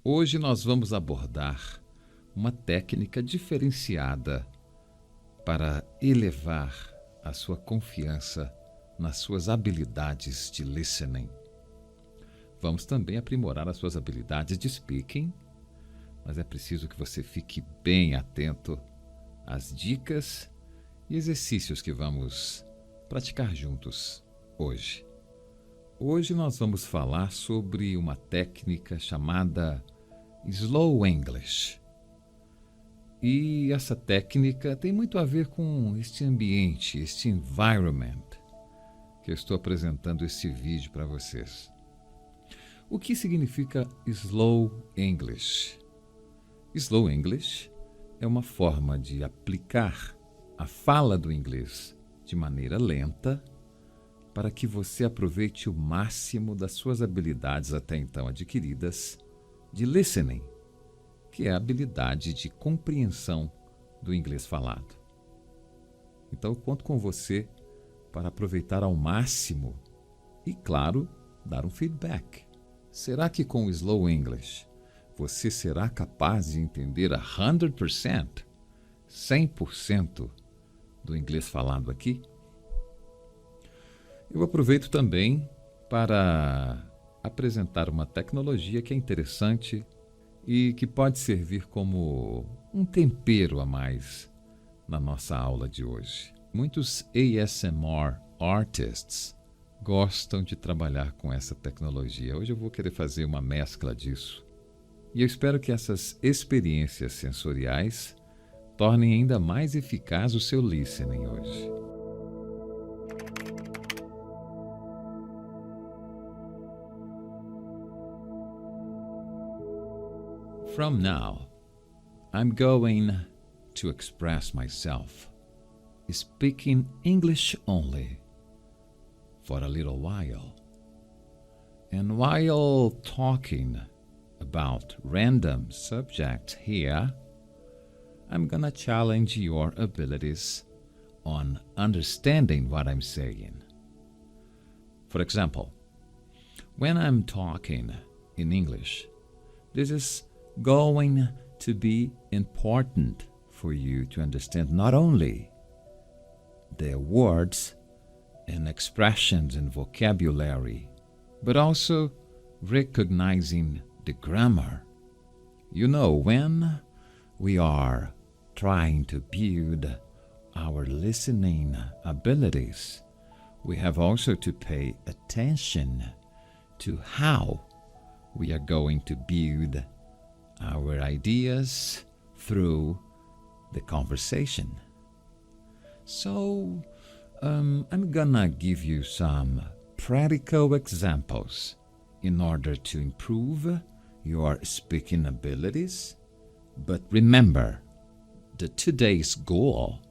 Hoje nós vamos abordar uma técnica diferenciada para elevar a sua confiança nas suas habilidades de listening. Vamos também aprimorar as suas habilidades de speaking, mas é preciso que você fique bem atento às dicas e exercícios que vamos praticar juntos hoje. Hoje nós vamos falar sobre uma técnica chamada Slow English. E essa técnica tem muito a ver com este ambiente, este environment, que eu estou apresentando esse vídeo para vocês. O que significa Slow English? Slow English é uma forma de aplicar a fala do inglês de maneira lenta para que você aproveite o máximo das suas habilidades até então adquiridas de listening, que é a habilidade de compreensão do inglês falado. Então eu conto com você para aproveitar ao máximo e, claro, dar um feedback. Será que com o Slow English você será capaz de entender 100% do inglês falado aqui? Eu aproveito também para apresentar uma tecnologia que é interessante e que pode servir como um tempero a mais na nossa aula de hoje. Muitos ASMR artists gostam de trabalhar com essa tecnologia. Hoje eu vou querer fazer uma mescla disso. E eu espero que essas experiências sensoriais tornem ainda mais eficaz o seu listening hoje. From now, I'm going to express myself, speaking English only, for a little while. And while talking about random subjects here, I'm gonna challenge your abilities on understanding what I'm saying. For example, when I'm talking in English, this is going to be important for you to understand not only the words and expressions and vocabulary, but also recognizing the grammar. You know, when we are trying to build our listening abilities, we have also to pay attention to how we are going to build our ideas through the conversation. So, I'm gonna give you some practical examples in order to improve your speaking abilities. But remember that today's goal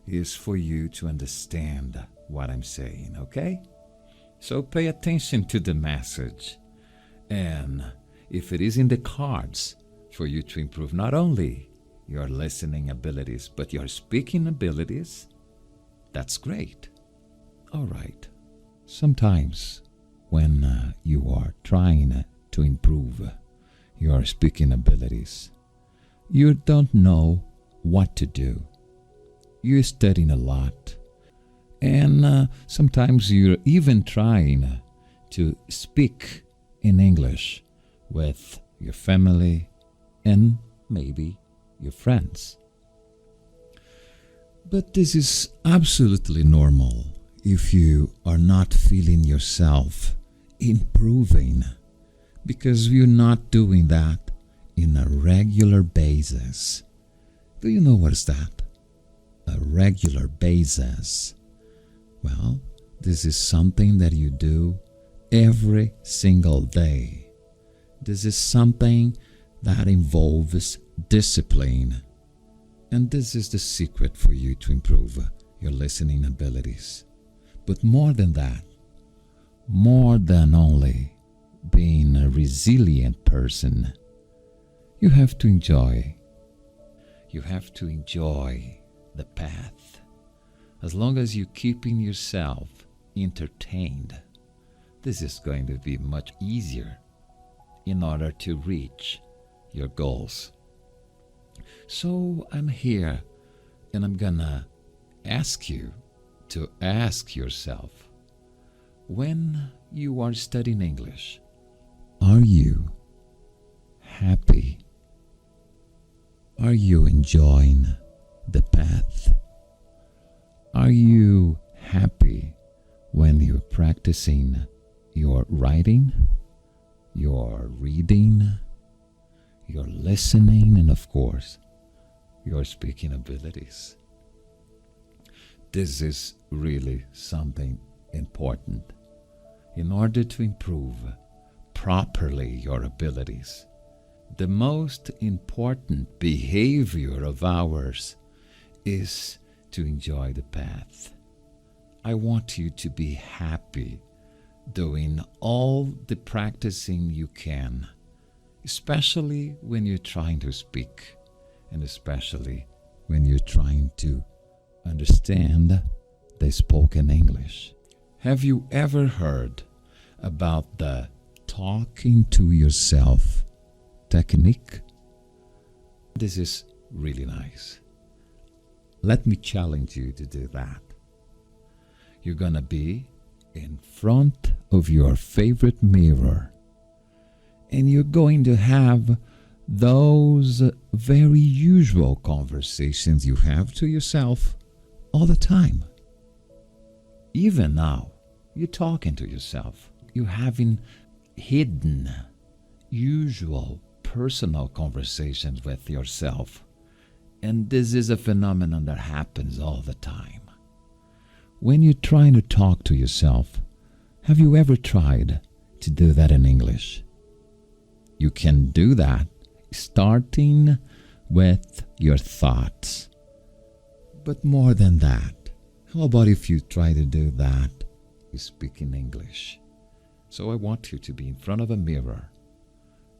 is for you to understand what I'm saying, okay? So pay attention to the message. And if it is in the cards for you to improve not only your listening abilities, but your speaking abilities, that's great. All right. Sometimes when you are trying to improve your speaking abilities, you don't know what to do. You're studying a lot, and sometimes you're even trying to speak in English with your family and maybe your friends. But this is absolutely normal if you are not feeling yourself improving, because you're not doing that in a regular basis. Do you know what is that? A regular basis. Well, this is something that you do every single day. This is something that involves discipline. And this is the secret for you to improve your listening abilities. But more than that, more than only being a resilient person, you have to enjoy. You have to enjoy the path. As long as you're keeping yourself entertained, this is going to be much easier in order to reach your goals. So I'm here and I'm gonna ask you to ask yourself, when you are studying English, are you happy? Are you enjoying the path? Are you happy when you're practicing your writing, your reading, your listening, and of course, your speaking abilities? This is really something important. In order to improve properly your abilities, the most important behavior of ours is to enjoy the path. I want you to be happy doing all the practicing you can, especially when you're trying to speak, and especially when you're trying to understand the spoken English. Have you ever heard about the talking to yourself technique? This is really nice. Let me challenge you to do that. You're gonna be in front of your favorite mirror, and you're going to have those very usual conversations you have to yourself all the time. Even now, you're talking to yourself. You're having hidden, usual, personal conversations with yourself. And this is a phenomenon that happens all the time. When you're trying to talk to yourself, have you ever tried to do that in English? You can do that starting with your thoughts. But more than that, how about if you try to do that, you speak in English? So I want you to be in front of a mirror,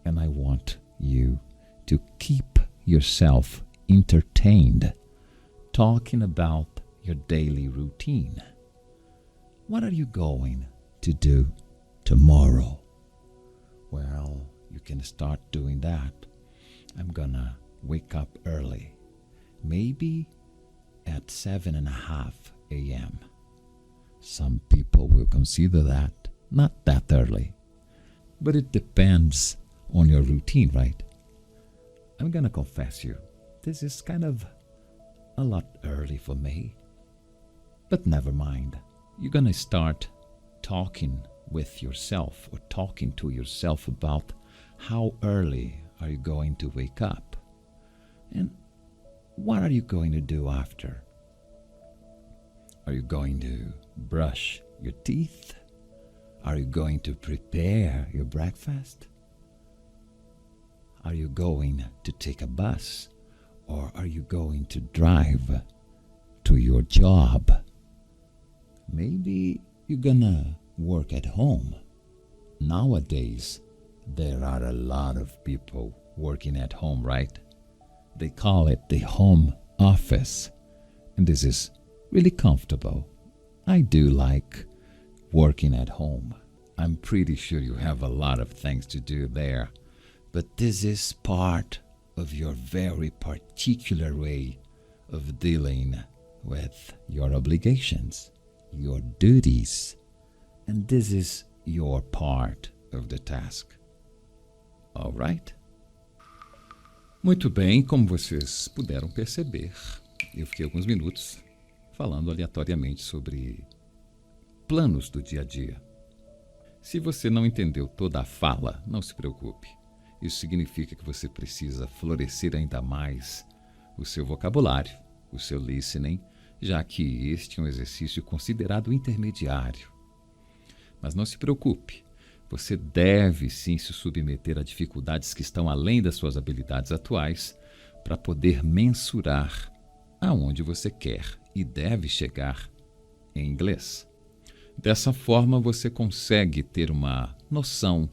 and I want you to keep yourself entertained, talking about your daily routine. What are you going to do tomorrow? Well, you can start doing that. I'm gonna wake up early, maybe at 7:30 a.m. Some people will consider that not that early, but it depends on your routine, right? I'm gonna confess you, this is kind of a lot early for me. But never mind. You're gonna start talking with yourself or talking to yourself about how early are you going to wake up and what are you going to do after. Are you going to brush your teeth? Are you going to prepare your breakfast? Are you going to take a bus? Or are you going to drive to your job? Maybe you're gonna work at home. Nowadays, there are a lot of people working at home, right? They call it the home office. And this is really comfortable. I do like working at home. I'm pretty sure you have a lot of things to do there. But this is part of your very particular way of dealing with your obligations, your duties, and this is your part of the task. All right? Muito bem, como vocês puderam perceber, eu fiquei alguns minutos falando aleatoriamente sobre planos do dia a dia. Se você não entendeu toda a fala, não se preocupe. Isso significa que você precisa florescer ainda mais o seu vocabulário, o seu listening, já que este é um exercício considerado intermediário. Mas não se preocupe, você deve sim se submeter a dificuldades que estão além das suas habilidades atuais para poder mensurar aonde você quer e deve chegar em inglês. Dessa forma, você consegue ter uma noção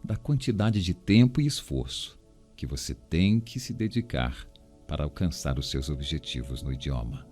da quantidade de tempo e esforço que você tem que se dedicar para alcançar os seus objetivos no idioma.